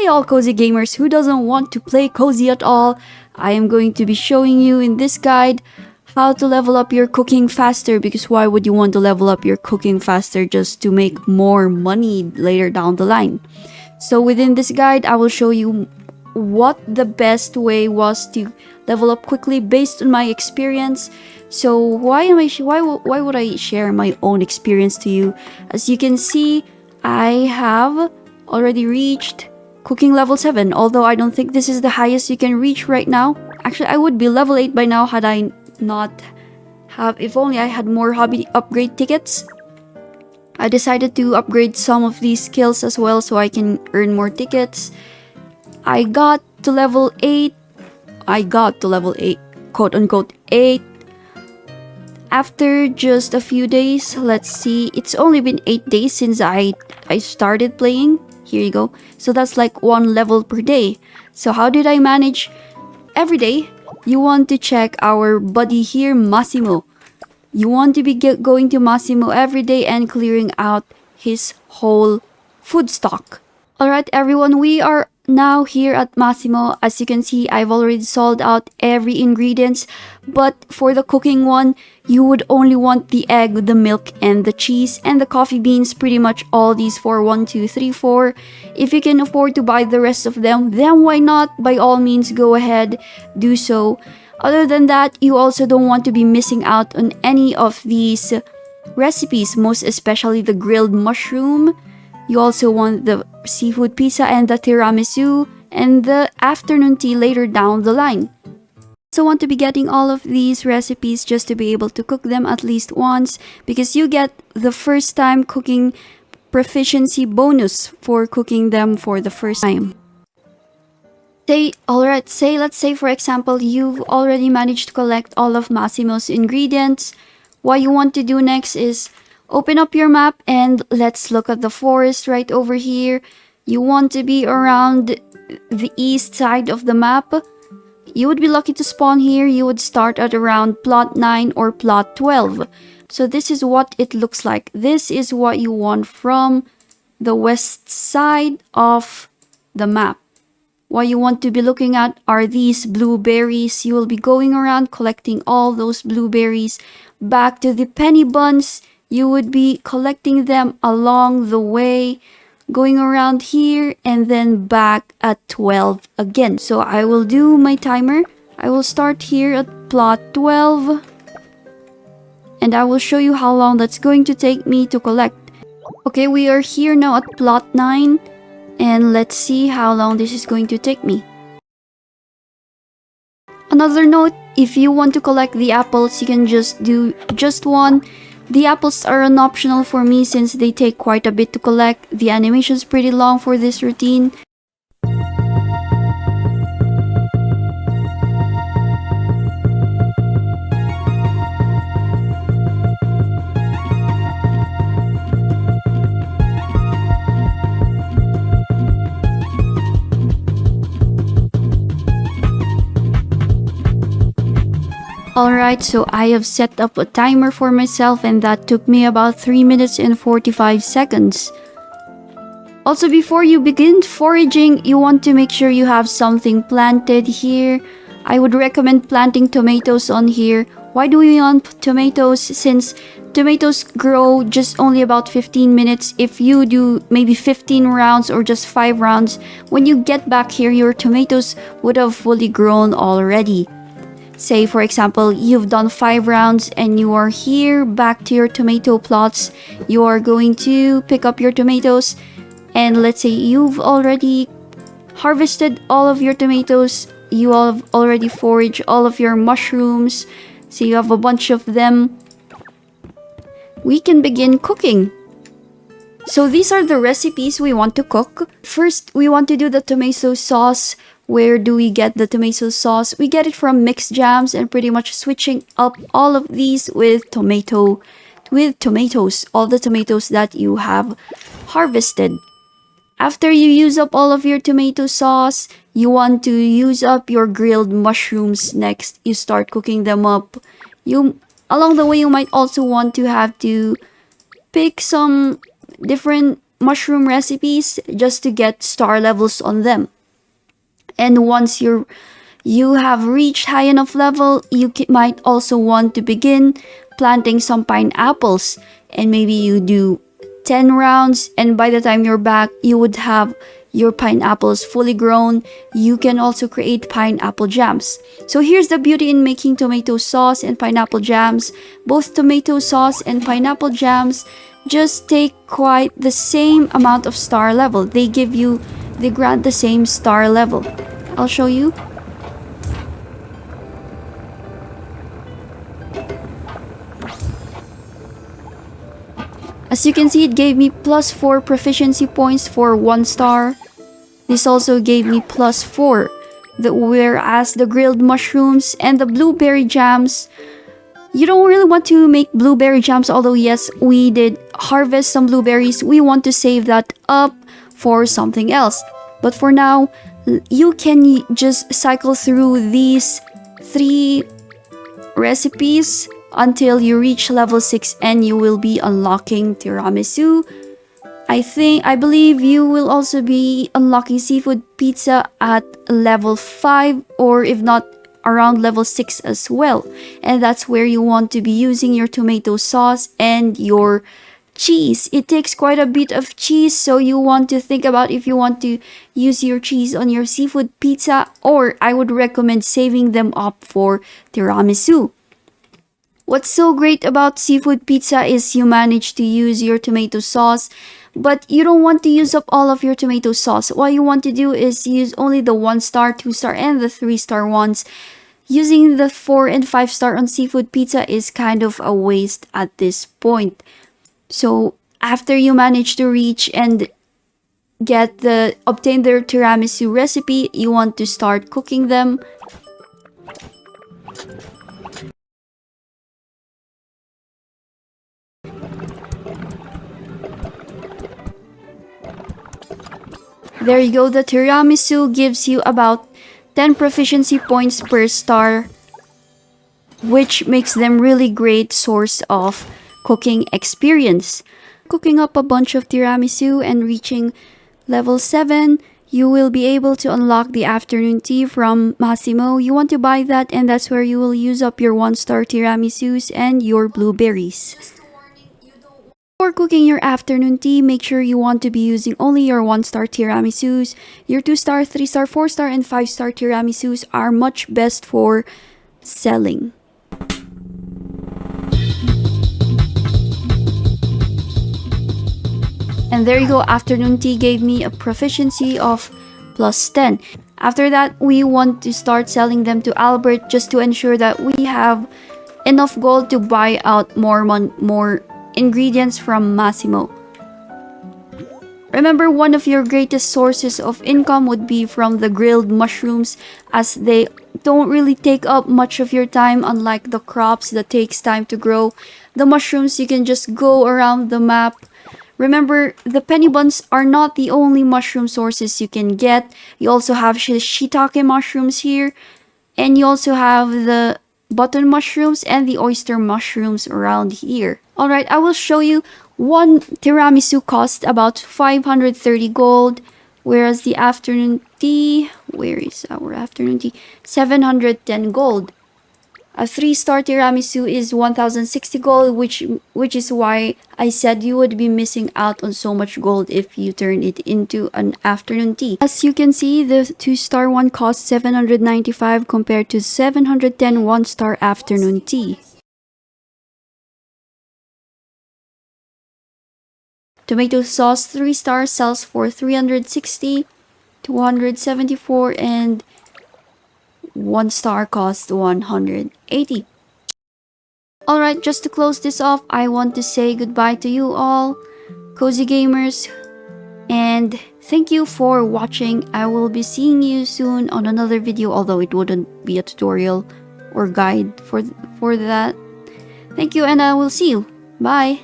Hey all cozy gamers, who doesn't want to play cozy at all? I am going to be showing you in this guide how to level up your cooking faster, because why would you want to level up your cooking faster just to make more money later down the line? So within this guide, I will show you what the best way was to level up quickly based on my experience. So why would I share my own experience to you? As you can see, I have already reached cooking level 7, although I don't think this is the highest you can reach right now. Actually, I would be level 8 by now had I not have, if only I had more hobby upgrade tickets. I decided to upgrade some of these skills as well so I can earn more tickets. I got to level 8, quote unquote 8, after just a few days. Let's see, it's only been 8 days since I started playing. Here you go. So that's like 1 level per day. So how did I manage? Every day, you want to check our buddy here, Massimo. You want to be going to Massimo every day and clearing out his whole food stock. Alright everyone, we are now here at Massimo. As you can see, I've already sold out every ingredients, but for the cooking one, you would only want the egg, the milk, and the cheese, and the coffee beans, pretty much all these for 1, 2, 3, 4. If you can afford to buy the rest of them, then why not? By all means, go ahead, do so. Other than that, you also don't want to be missing out on any of these recipes, most especially the grilled mushroom. You also want the seafood pizza and the tiramisu and the afternoon tea later down the line. So want to be getting all of these recipes just to be able to cook them at least once, because you get the first time cooking proficiency bonus for cooking them for the first time. Let's say for example, you've already managed to collect all of Massimo's ingredients. What you want to do next is open up your map and let's look at the forest right over here. You want to be around the east side of the map. You would be lucky to spawn here. You would start at around plot 9 or plot 12. So this is what it looks like. This is what you want from the west side of the map. What you want to be looking at are these blueberries. You will be going around collecting all those blueberries. Back to the penny buns, you would be collecting them along the way, going around here and then back at 12 again. So I will do my timer. I will start here at plot 12 and I will show you how long that's going to take me to collect. Okay, we are here now at plot 9 and let's see how long this is going to take me. Another note, if you want to collect the apples, you can just do just one. The apples are an optional for me since they take quite a bit to collect. The animation is pretty long for this routine. Alright, so I have set up a timer for myself and that took me about 3 minutes and 45 seconds. Also, before you begin foraging, you want to make sure you have something planted here. I would recommend planting tomatoes on here. Why do we want tomatoes? Since tomatoes grow just only about 15 minutes. If you do maybe 15 rounds or just 5 rounds, when you get back here, your tomatoes would have fully grown already. Say for example, you've done 5 rounds and you are here back to your tomato plots. You are going to pick up your tomatoes and let's say you've already harvested all of your tomatoes. You have already foraged all of your mushrooms. So you have a bunch of them. We can begin cooking. So these are the recipes we want to cook. First, we want to do the tomato sauce. Where do we get the tomato sauce? We get it from mixed jams and pretty much switching up all of these with tomatoes, all the tomatoes that you have harvested. After you use up all of your tomato sauce, you want to use up your grilled mushrooms next. You start cooking them up. Along the way, you might also want to have to pick some different mushroom recipes just to get star levels on them. And once you have reached high enough level, you might also want to begin planting some pineapples, and maybe you do 10 rounds, and by the time you're back, you would have your pineapples fully grown. You can also create pineapple jams. So here's the beauty in making tomato sauce and pineapple jams. Both tomato sauce and pineapple jams just take quite the same amount of star level. They grant the same star level. I'll show you. As you can see, it gave me +4 proficiency points for 1 star. This also gave me +4. Whereas the grilled mushrooms and the blueberry jams, you don't really want to make blueberry jams, although yes, we did harvest some blueberries. We want to save that up for something else. But for now, you can just cycle through these 3 recipes until you reach level 6 and you will be unlocking tiramisu. I believe you will also be unlocking seafood pizza at level 5, or if not, around level 6 as well. And that's where you want to be using your tomato sauce and your cheese. It takes quite a bit of cheese, so you want to think about if you want to use your cheese on your seafood pizza, or I would recommend saving them up for tiramisu. What's so great about seafood pizza is you manage to use your tomato sauce, but you don't want to use up all of your tomato sauce. What you want to do is use only the 1 star, 2 star, and the 3 star ones. Using the 4 and 5 star on seafood pizza is kind of a waste at this point. So after you manage to reach and obtain their tiramisu recipe, you want to start cooking them. There you go, the tiramisu gives you about 10 proficiency points per star, which makes them really great source of cooking experience. Cooking up a bunch of tiramisu and reaching level 7, you will be able to unlock the afternoon tea from Massimo. You want to buy that, and that's where you will use up your 1 star tiramisus and your blueberries. For cooking your afternoon tea, make sure you want to be using only your 1 star tiramisus. Your 2 star, 3 star, 4 star, and 5 star tiramisus are much best for selling. And there you go, afternoon tea gave me a proficiency of +10. After that, we want to start selling them to Albert just to ensure that we have enough gold to buy out more ingredients from Massimo. Remember, one of your greatest sources of income would be from the grilled mushrooms, as they don't really take up much of your time, unlike the crops that takes time to grow. The mushrooms, you can just go around the map. Remember, the penny buns are not the only mushroom sources you can get. You also have shiitake mushrooms here, and you also have the button mushrooms and the oyster mushrooms around here. Alright, I will show you. One tiramisu cost about 530 gold, whereas the afternoon tea, where is our afternoon tea? 710 gold. A 3 star tiramisu is 1060 gold, which is why I said you would be missing out on so much gold if you turn it into an afternoon tea. As you can see, the 2 star one costs 795 compared to 710 1 star afternoon tea. Tomato sauce 3 stars sells for 360, 274, and 1 star costs 180. Alright, just to close this off, I want to say goodbye to you all, cozy gamers, and thank you for watching. I will be seeing you soon on another video, although it wouldn't be a tutorial or guide for that. Thank you, and I will see you. Bye!